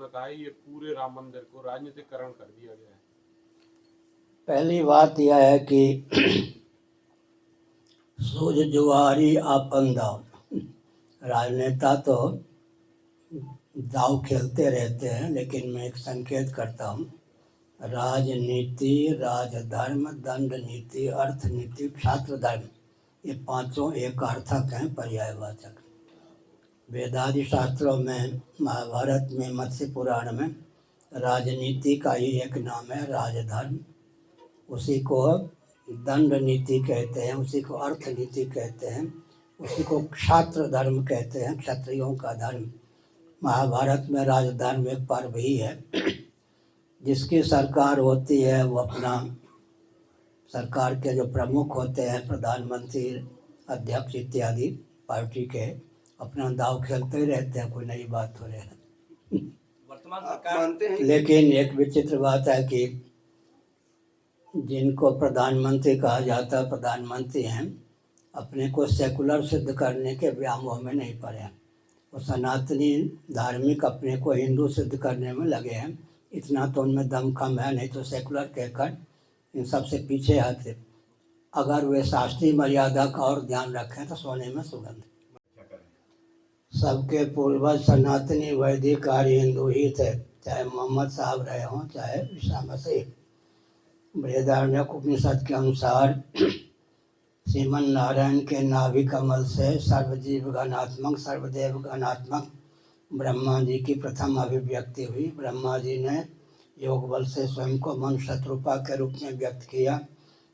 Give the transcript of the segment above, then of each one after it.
उन्होंने कहा है ये पूरे राम मंदिर को राजनीतिकरण कर दिया गया है। पहली बात यह है कि सूझ जुआरी आपन दाव। राजनेता तो दाव खेलते रहते हैं, लेकिन मैं एक संकेत करता हूँ। राजनीति, राजधर्म, दंड नीति, अर्थ नीति, क्षात्र धर्म, ये पांचों एकार्थक हैं, पर्यायवाचक। वेदादि शास्त्रों में, महाभारत में, मत्स्य पुराण में राजनीति का ही एक नाम है राजधर्म। उसी को दंड नीति कहते हैं, उसी को अर्थ नीति कहते हैं, उसी को क्षात्र धर्म कहते हैं, क्षत्रियों का धर्म। महाभारत में राजधर्म एक पर्व ही है। जिसकी सरकार होती है वो अपना, सरकार के जो प्रमुख होते हैं, प्रधानमंत्री, अध्यक्ष इत्यादि पार्टी के, अपना दाव खेलते ही रहते हैं, कोई नई बात हो रही है। वर्तमान सरकार लेकिन एक विचित्र बात है कि जिनको प्रधानमंत्री कहा जाता है, प्रधानमंत्री हैं, अपने को सेकुलर सिद्ध करने के व्यामोह में नहीं पड़े हैं। वो सनातनी धार्मिक अपने को हिंदू सिद्ध करने में लगे हैं। इतना तो उनमें दम कम है, नहीं तो सेकुलर कहकर इन सबसे पीछे आते। अगर वे शास्त्रीय मर्यादा का और ध्यान रखें तो सोने में सुगंध। सबके पूर्वज सनातनी वैदिक आर्य हिंदू ही थे, चाहे मोहम्मद साहब रहे हों, चाहे ईसा मसीह। बृहदारण्यक उपनिषद के अनुसार श्रीमन नारायण के नाभि कमल से सर्वजीव गणात्मक, सर्वदेव गणात्मक ब्रह्मा जी की प्रथम अभिव्यक्ति हुई। ब्रह्मा जी ने योग बल से स्वयं को मनु शत्रुपा के रूप में व्यक्त किया।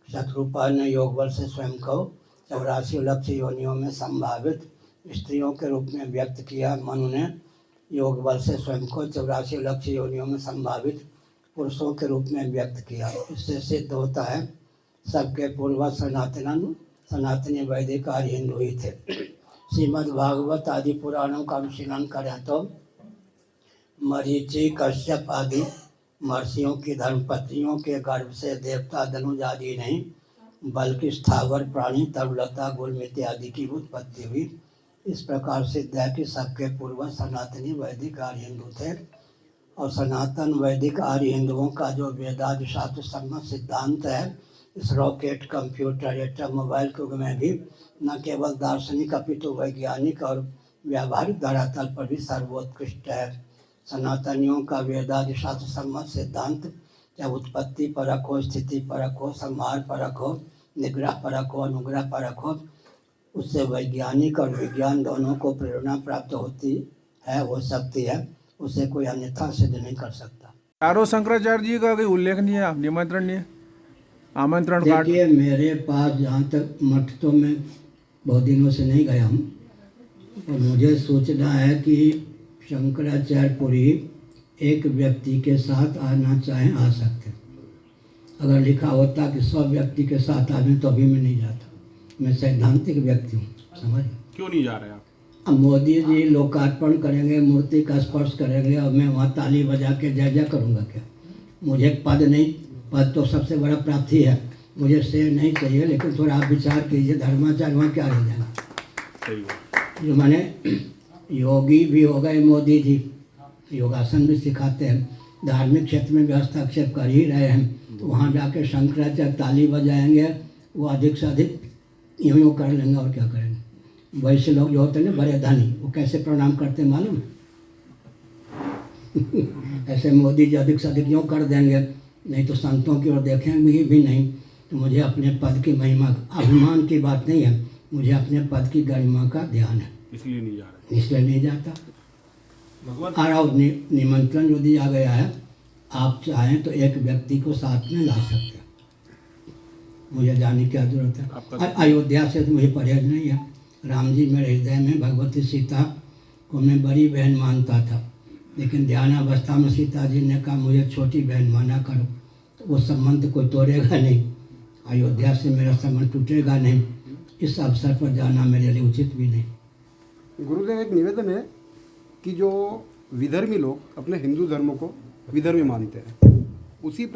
शत्रुपा ने योग बल से स्वयं को 84 लक्ष योनियों में संभावित स्त्रियों के रूप में व्यक्त किया। मनु ने योग बल से स्वयं को 84 लक्ष योनियों में संभावित पुरुषों के रूप में व्यक्त किया। इससे सिद्ध होता है सबके पूर्वज सनातनी वैदिक आर्य हिंदू ही थे। श्रीमद् भागवत आदि पुराणों का अनुशीलन करें तो मरीचि, कश्यप आदि महर्षियों की धर्मपत्नियों के गर्भ से देवता, धनुज आदि नहीं, बल्कि स्थावर प्राणी, तरुलता, गुल्म इत्यादि की उत्पत्ति हुई। इस प्रकार सिद्ध है कि सबके पूर्वज सनातनी वैदिक आर्य हिंदू थे। और सनातन वैदिक आर्य हिंदुओं का जो वेदादि शास्त्र सम्मत सिद्धांत है, इस रॉकेट, कंप्यूटर, एटम, मोबाइल के युग में भी न केवल दार्शनिक अपितु वैज्ञानिक और व्यावहारिक धरातल पर भी सर्वोत्कृष्ट है। सनातनियों का वेदादि शास्त्र सम्मत सिद्धांत चाहे उत्पत्ति परक हो, स्थिति परक हो, संहार परक हो, निग्रह परक हो, अनुग्रह परक हो, उससे वैज्ञानिक और विज्ञान दोनों को प्रेरणा प्राप्त होती है, हो सकती है। उसे कोई अन्यथा सिद्ध नहीं कर सकता। चारों शंकराचार्य जी का कोई उल्लेखनीय निमंत्रण नहीं है, आमंत्रण कार्ड? देखिए, मेरे पास जहाँ तक मठ तो मैं बहुत दिनों से नहीं गया हूँ, और मुझे सोचना है कि शंकराचार्यपुरी एक व्यक्ति के साथ आना चाहें आ सकते। अगर लिखा होता कि 100 व्यक्ति के साथ आने तो अभी मैं नहीं जाता। मैं सैद्धांतिक व्यक्ति हूँ, समझ। क्यों नहीं जा रहे आप? अब मोदी जी लोकार्पण करेंगे, मूर्ति का स्पर्श करेंगे, और मैं वहाँ ताली बजा के जय जय करूँगा क्या? मुझे पद नहीं, पद तो सबसे बड़ा प्राप्ति है, मुझे शेर नहीं चाहिए। लेकिन थोड़ा आप विचार कीजिए, धर्माचार्य वहाँ क्या रह जाएगा? सही बात। जो माने योगी भी हो गए मोदी जी, योगासन भी सिखाते हैं, धार्मिक क्षेत्र में भी हस्तक्षेप कर ही रहे हैं, तो वहाँ जाके शंकराचार्य ताली बजाएंगे, वो अधिक से अधिक यूँ कर लेंगे और क्या करेंगे। वैसे लोग जो होते हैं ना बड़े धनी, वो कैसे प्रणाम करते हैं मालूम? ऐसे मोदी जी अधिक से अधिक यूँ कर देंगे, नहीं तो संतों की ओर देखेंगे भी नहीं। तो मुझे अपने पद की महिमा, अभिमान की बात नहीं है, मुझे अपने पद की गरिमा का ध्यान है, इसलिए नहीं जा रहे। इसलिए नहीं जाता। भगवान और निमंत्रण जो दिया गया है, आप चाहें तो एक व्यक्ति को साथ में ला सकते हैं, मुझे जाने की क्या जरूरत है। अयोध्या से तो मुझे परहेज नहीं है। राम जी मेरे हृदय में, भगवती सीता को मैं बड़ी बहन मानता था, लेकिन ध्यानावस्था में सीता जी ने कहा मुझे छोटी बहन माना करो, तो वो संबंध कोई तोड़ेगा नहीं, अयोध्या से मेरा संबंध टूटेगा नहीं। इस अवसर पर जाना मेरे लिए उचित भी नहीं। गुरुदेव, एक निवेदन है कि जो विधर्मी लोग अपने हिंदू धर्म को विधर्मी मानते हैं, उसी